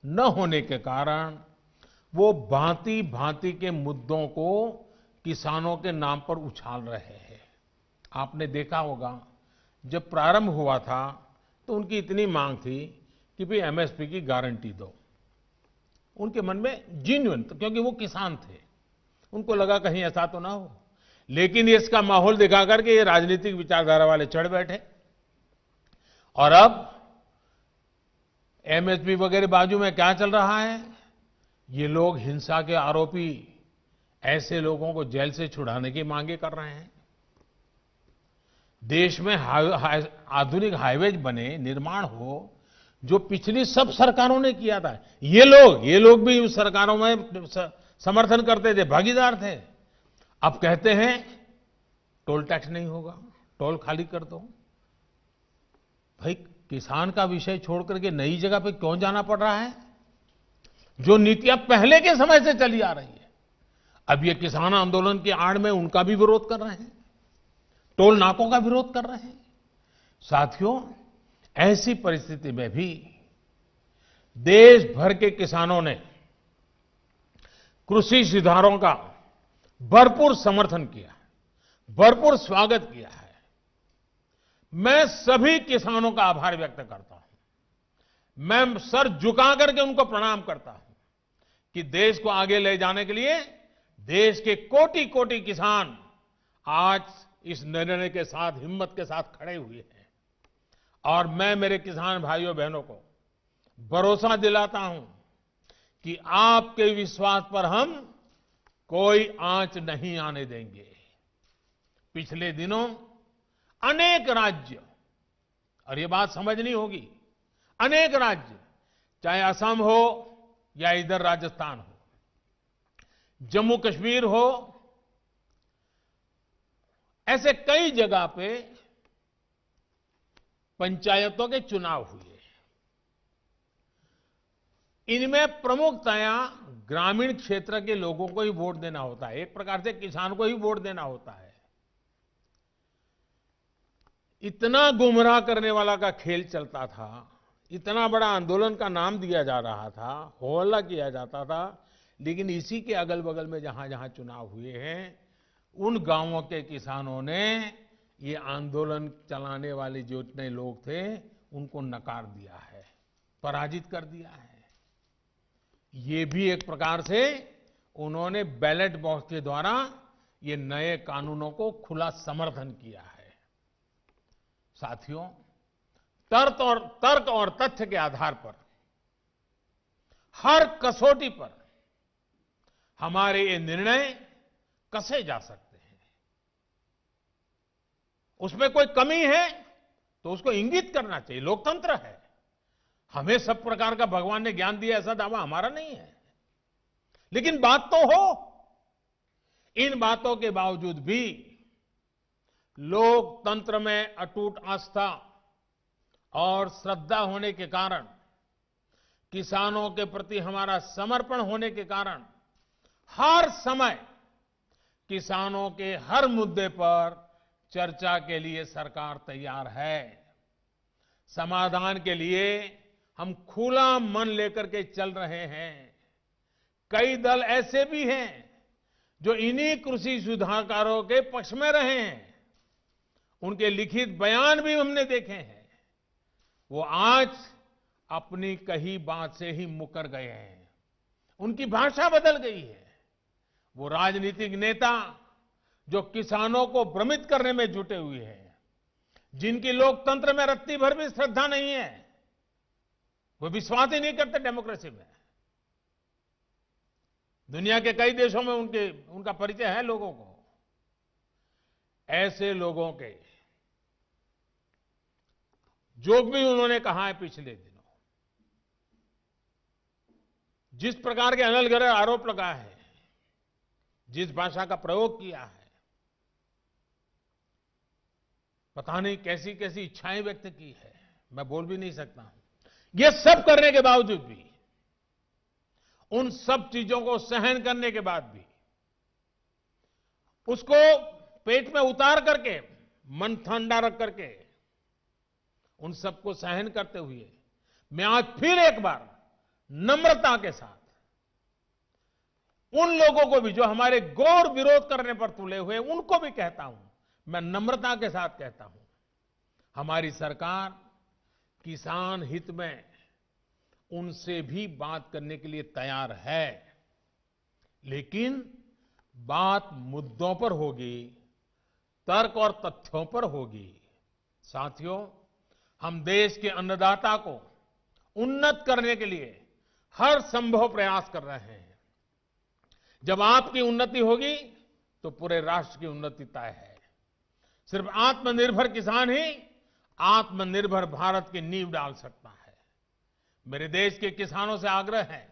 Speaker 1: न होने के कारण वो भांति भांति के मुद्दों को किसानों के नाम पर उछाल रहे हैं। आपने देखा होगा जब प्रारंभ हुआ था तो उनकी इतनी मांग थी कि भाई एमएसपी की गारंटी दो। उनके मन में जेन्युइन, क्योंकि वो किसान थे, उनको लगा कहीं ऐसा तो ना हो। लेकिन इसका माहौल दिखा करके ये राजनीतिक विचारधारा वाले चढ़ बैठे और अब एमएसपी वगैरह बाजू में क्या चल रहा है, ये लोग हिंसा के आरोपी ऐसे लोगों को जेल से छुड़ाने की मांगे कर रहे हैं। देश में आधुनिक हाईवेज बने, निर्माण हो, जो पिछली सब सरकारों ने किया था। ये लोग भी उस सरकारों में समर्थन करते थे, भागीदार थे। अब कहते हैं टोल टैक्स नहीं होगा, टोल खाली कर दो। भाई, किसान का विषय छोड़ करके नई जगह पे क्यों जाना पड़ रहा है? जो नीतियां पहले के समय से चली आ रही है, अब ये किसान आंदोलन की आड़ में उनका भी विरोध कर रहे हैं, टोल नाकों का विरोध कर रहे हैं। साथियों, ऐसी परिस्थिति में भी देश भर के किसानों ने कृषि सुधारों का भरपूर समर्थन किया है, भरपूर स्वागत किया है। मैं सभी किसानों का आभार व्यक्त करता हूं। मैं सर झुका करके उनको प्रणाम करता हूं कि देश को आगे ले जाने के लिए देश के कोटि कोटि किसान आज इस निर्णय के साथ, हिम्मत के साथ खड़े हुए हैं। और मैं मेरे किसान भाइयों बहनों को भरोसा दिलाता हूं कि आपके विश्वास पर हम कोई आंच नहीं आने देंगे। पिछले दिनों अनेक राज्य, और ये बात समझनी होगी, अनेक राज्य, चाहे असम हो या इधर राजस्थान हो, जम्मू कश्मीर हो, ऐसे कई जगह पे पंचायतों के चुनाव हुए। इनमें प्रमुखतया ग्रामीण क्षेत्र के लोगों को ही वोट देना होता है, एक प्रकार से किसान को ही वोट देना होता है। इतना गुमराह करने वाला का खेल चलता था, इतना बड़ा आंदोलन का नाम दिया जा रहा था, हो हल्ला किया जाता था, लेकिन इसी के अगल बगल में जहां जहां चुनाव हुए हैं, उन गांवों के किसानों ने ये आंदोलन चलाने वाले जो इतने लोग थे उनको नकार दिया है, पराजित कर दिया है। ये भी एक प्रकार से उन्होंने बैलेट बॉक्स के द्वारा ये नए कानूनों को खुला समर्थन किया है। साथियों, तर्क और तथ्य के आधार पर, हर कसौटी पर हमारे ये निर्णय कसे जा सकते हैं। उसमें कोई कमी है तो उसको इंगित करना चाहिए, लोकतंत्र है। हमें सब प्रकार का भगवान ने ज्ञान दिया ऐसा दावा हमारा नहीं है, लेकिन बात तो हो। इन बातों के बावजूद भी लोकतंत्र में अटूट आस्था और श्रद्धा होने के कारण, किसानों के प्रति हमारा समर्पण होने के कारण, हर समय किसानों के हर मुद्दे पर चर्चा के लिए सरकार तैयार है। समाधान के लिए हम खुला मन लेकर के चल रहे हैं। कई दल ऐसे भी हैं जो इन्हीं कृषि सुधारों के पक्ष में रहे हैं। उनके लिखित बयान भी हमने देखे हैं। वो आज अपनी कही बात से ही मुकर गए हैं, उनकी भाषा बदल गई है। वो राजनीतिक नेता जो किसानों को भ्रमित करने में जुटे हुए हैं, जिनकी लोकतंत्र में रत्ती भर भी श्रद्धा नहीं है, वो विश्वास ही नहीं करते डेमोक्रेसी में। दुनिया के कई देशों में उनका परिचय है लोगों को। ऐसे लोगों के जो भी उन्होंने कहा है पिछले दिनों, जिस प्रकार के अनलगढ़ आरोप लगाए हैं, जिस भाषा का प्रयोग किया है, पता नहीं कैसी कैसी इच्छाएं व्यक्त की है, मैं बोल भी नहीं सकता हूं। ये सब करने के बावजूद भी, उन सब चीजों को सहन करने के बाद भी, उसको पेट में उतार करके, मन ठंडा रख करके, उन सबको सहन करते हुए, मैं आज फिर एक बार नम्रता के साथ उन लोगों को भी जो हमारे घोर विरोध करने पर तुले हुए, उनको भी कहता हूं, मैं नम्रता के साथ कहता हूं, हमारी सरकार किसान हित में उनसे भी बात करने के लिए तैयार है, लेकिन बात मुद्दों पर होगी, तर्क और तथ्यों पर होगी। साथियों, हम देश के अन्नदाता को उन्नत करने के लिए हर संभव प्रयास कर रहे हैं। जब आपकी उन्नति होगी तो पूरे राष्ट्र की उन्नति तय है। सिर्फ आत्मनिर्भर किसान ही आत्मनिर्भर भारत की नींव डाल सकता है। मेरे देश के किसानों से आग्रह है,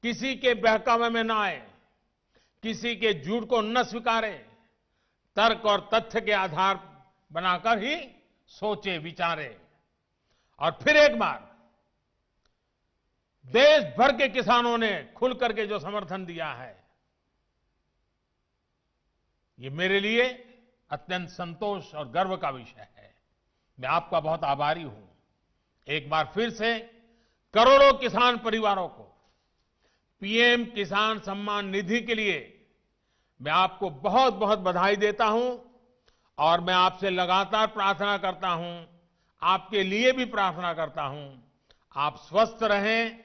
Speaker 1: किसी के बहकावे में न आए, किसी के झूठ को न स्वीकारे, तर्क और तथ्य के आधार बनाकर ही सोचे विचारे। और फिर एक बार देश भर के किसानों ने खुल करके जो समर्थन दिया है, ये मेरे लिए अत्यंत संतोष और गर्व का विषय है। मैं आपका बहुत आभारी हूं। एक बार फिर से करोड़ों किसान परिवारों को पीएम किसान सम्मान निधि के लिए मैं आपको बहुत बहुत बधाई देता हूं और मैं आपसे लगातार प्रार्थना करता हूं, आपके लिए भी प्रार्थना करता हूं, आप स्वस्थ रहें,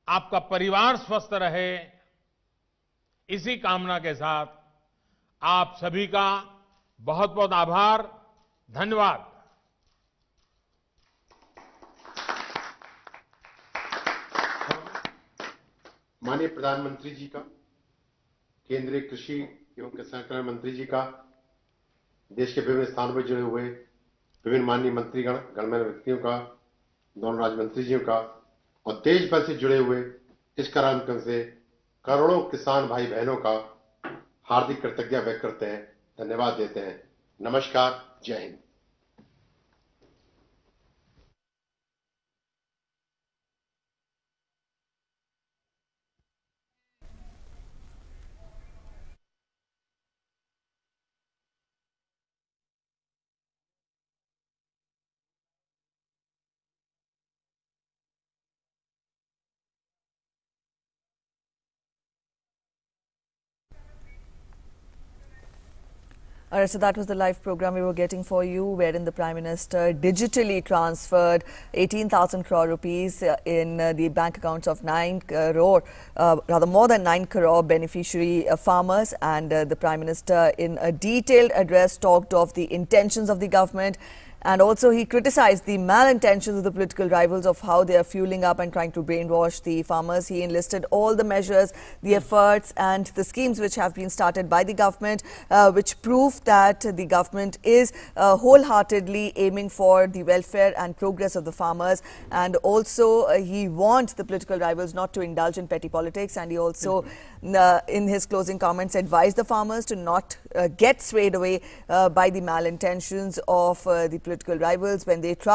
Speaker 1: आपका परिवार स्वस्थ रहे। इसी कामना के साथ आप सभी का बहुत बहुत आभार, धन्यवाद।
Speaker 2: माननीय प्रधानमंत्री जी का, केंद्रीय कृषि एवं किसान कल्याण मंत्री जी का, देश के विभिन्न स्थानों पर जुड़े हुए विभिन्न माननीय मंत्रीगण, गणमान्य व्यक्तियों का, दोनों राज्य मंत्री जियों का और देश भर से जुड़े हुए इस कार्यक्रम से करोड़ों किसान भाई बहनों का हार्दिक कृतज्ञता व्यक्त करते हैं, धन्यवाद देते हैं। नमस्कार, जय Hind.
Speaker 3: All right, so that was the live program we were getting for you, wherein the Prime Minister digitally transferred 18,000 crore rupees in the bank accounts of 9 crore, rather more than 9 crore beneficiary farmers. And the Prime Minister, in a detailed address, talked of the intentions of the government. And also he criticized the malintentions of the political rivals of how they are fueling up and trying to brainwash the farmers. He enlisted all the measures, the efforts and the schemes which have been started by the government, which prove that the government is wholeheartedly aiming for the welfare and progress of the farmers. And also he warned the political rivals not to indulge in petty politics. And he also, in his closing comments, advised the farmers to not get swayed away by the malintentions of the political rivals when they try